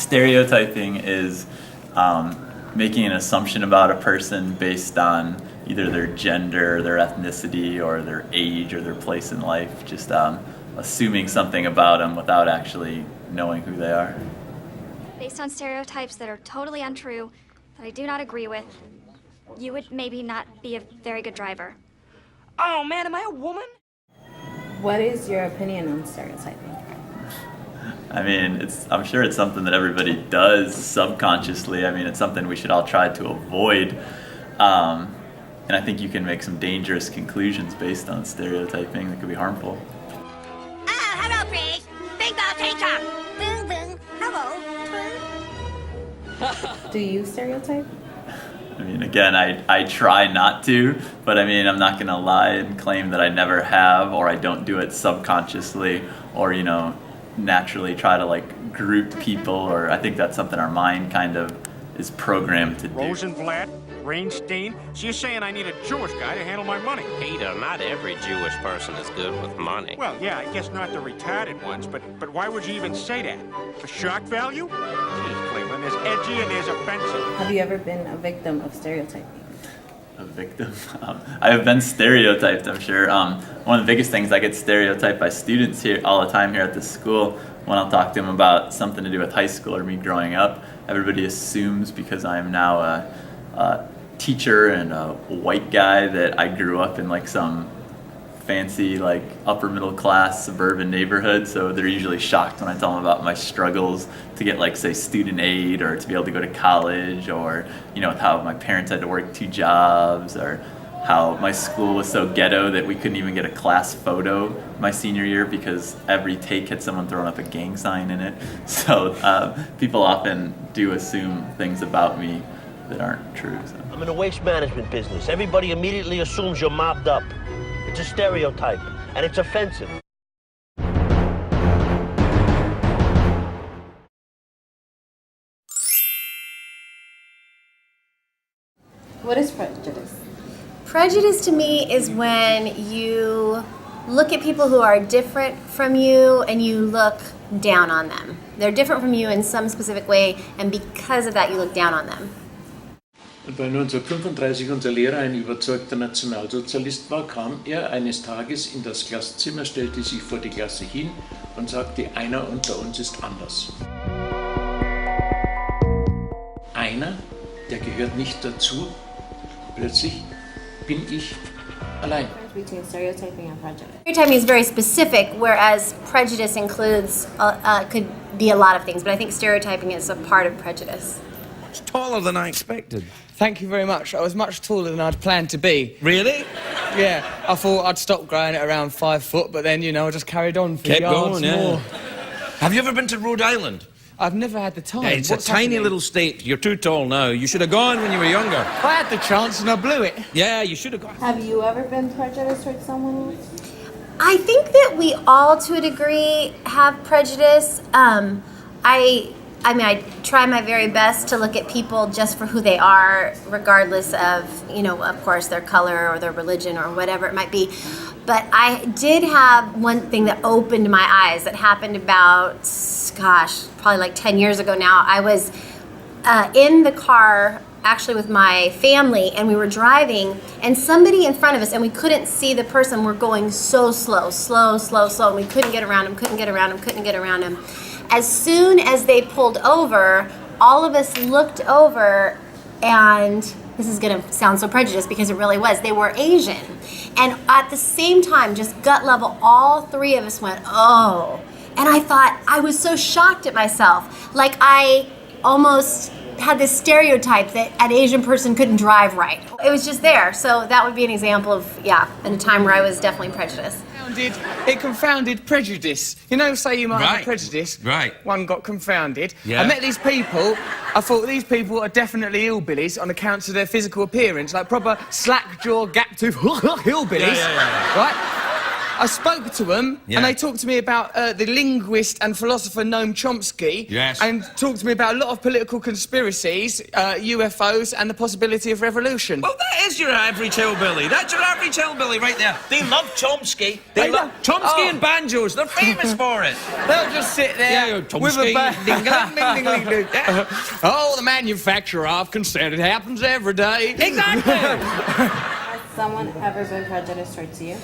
stereotyping is making an assumption about a person based on either their gender, their ethnicity, or their age, or their place in life. Just assuming something about them without actually knowing who they are. Based on stereotypes that are totally untrue, that I do not agree with, you would maybe not be a very good driver. Oh man, am I a woman? What is your opinion on stereotyping? I mean, I'm sure it's something that everybody does subconsciously. I mean, it's something we should all try to avoid. And I think you can make some dangerous conclusions based on stereotyping that could be harmful. Oh, hello, please. Bing bong teacher. Boom, boom. Hello. Do you stereotype? I mean, again, I try not to, but I mean, I'm not going to lie and claim that I never have, or I don't do it subconsciously, or, you know, naturally try to like group people, or I think that's something our mind kind of is programmed to do. Rosenblatt, Rainstein, so you're saying I need a Jewish guy to handle my money? Peter, not every Jewish person is good with money. Well, yeah, I guess not the retarded ones, but why would you even say that? For shock value? Geez, Cleveland, there's edgy and there's offensive. Have you ever been a victim of stereotyping? A victim? I have been stereotyped, I'm sure. One of the biggest things, I get stereotyped by students here all the time here at this school. When I'll talk to them about something to do with high school or me growing up, everybody assumes because I'm now a teacher and a white guy that I grew up in like some fancy like upper middle class suburban neighborhood, so they're usually shocked when I tell them about my struggles to get like say student aid or to be able to go to college, or you know how my parents had to work 2 jobs, or how my school was so ghetto that we couldn't even get a class photo my senior year because every take had someone throwing up a gang sign in it. So people often do assume things about me that aren't true. So. I'm in the waste management business. Everybody immediately assumes you're mobbed up. It's a stereotype, and it's offensive. What is prejudice? Prejudice to me is when you look at people who are different from you and you look down on them. They're different from you in some specific way, and because of that you look down on them. Und weil 1935 unser Lehrer ein überzeugter Nationalsozialist war, kam er eines Tages in das Klassenzimmer, stellte sich vor die Klasse hin und sagte, einer unter uns ist anders. Einer, der gehört nicht dazu, plötzlich bin ich allein. Between stereotyping and prejudice. Stereotyping is very specific, whereas prejudice includes, could be a lot of things, but I think stereotyping is a part of prejudice. It's taller than I expected. Thank you very much. I was much taller than I'd planned to be. Really? Yeah, I thought I'd stop growing at around 5 foot, but then, you know, I just carried on for Kept yards going, more. yeah. Have you ever been to Rhode Island? I've never had the time. Yeah, it's What's a tiny happening? little state. You're too tall now. You should have gone when you were younger. I had the chance and I blew it. Yeah, you should have gone. Have you ever been prejudiced towards someone else? I think that we all, to a degree, have prejudice. I mean, I try my very best to look at people just for who they are, regardless of, you know, of course, their color or their religion or whatever it might be. But I did have one thing that opened my eyes that happened about, gosh, probably like 10 years ago now. I was in the car actually with my family, and we were driving, and somebody in front of us, and we couldn't see the person. We're going so slow, and we couldn't get around him. As soon as they pulled over, all of us looked over, and this is gonna sound so prejudiced because it really was, they were Asian. And at the same time, just gut level, all 3 of us went, oh. And I thought, I was so shocked at myself. Like I almost had this stereotype that an Asian person couldn't drive right. It was just there. So that would be an example of, yeah, in a time where I was definitely prejudiced. It confounded prejudice. You know, say you might have a prejudice. Right. One got confounded. Yeah. I met these people. I thought these people are definitely hillbillies on account of their physical appearance, like proper slack-jaw, gap-tooth hillbillies. Yeah. Right? I spoke to them, Yeah. and they talked to me about the linguist and philosopher Noam Chomsky. Yes. And talked to me about a lot of political conspiracies, UFOs, and the possibility of revolution. Well, that is your average hillbilly. That's your average hillbilly right there. They love Chomsky. They love Chomsky and banjos. They're famous for it. They'll just sit there with a Chomsky. Oh, the manufacturer of consent. It happens every day. Exactly. Has someone ever been prejudiced towards you?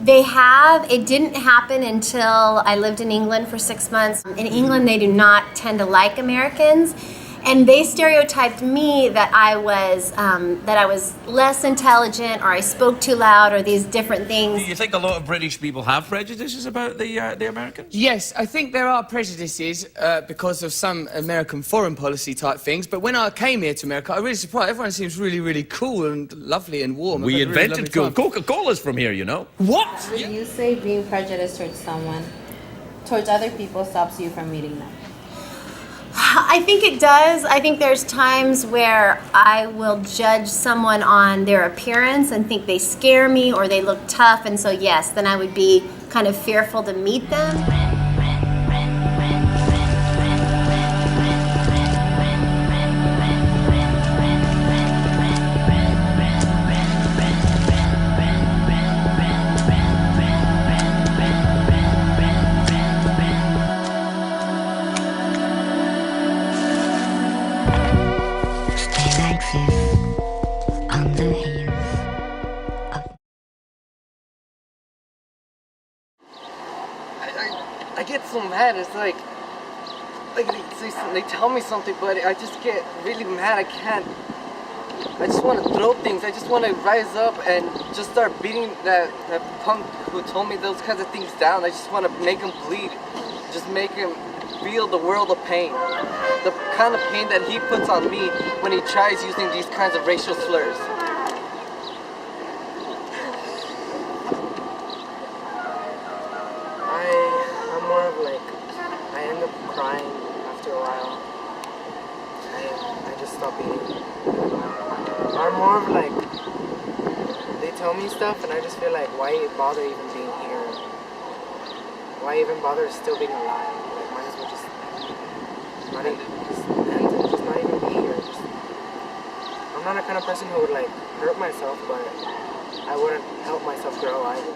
They have. It didn't happen until I lived in England for 6 months. In England, they do not tend to like Americans, and they stereotyped me that I was less intelligent, or I spoke too loud, or these different things. Do you think a lot of British people have prejudices about the Americans? Yes, I think there are prejudices because of some American foreign policy type things, but when I came here to America, I was really surprised. Everyone seems really, really cool and lovely and warm. We I've had a really invented lovely time. Coca-Cola's from here, you know. What? Would you say being prejudiced towards other people stops you from meeting them? I think it does. I think there's times where I will judge someone on their appearance and think they scare me or they look tough, and so yes, then I would be kind of fearful to meet them. I get so mad. It's like they tell me something, but I just get really mad. I just want to throw things. I just want to rise up and just start beating that punk who told me those kinds of things down. I just want to make him bleed. Just make him feel the world of pain. The kind of pain that he puts on me when he tries using these kinds of racial slurs. I'm more of like, I end up crying after a while. I just stop eating. I'm more of like, they tell me stuff and I just feel like, why bother even being here? Why even bother still being alive? Like, might as well just not even, just not even be here. I'm not a kind of person who would like hurt myself, but I wouldn't help myself grow either.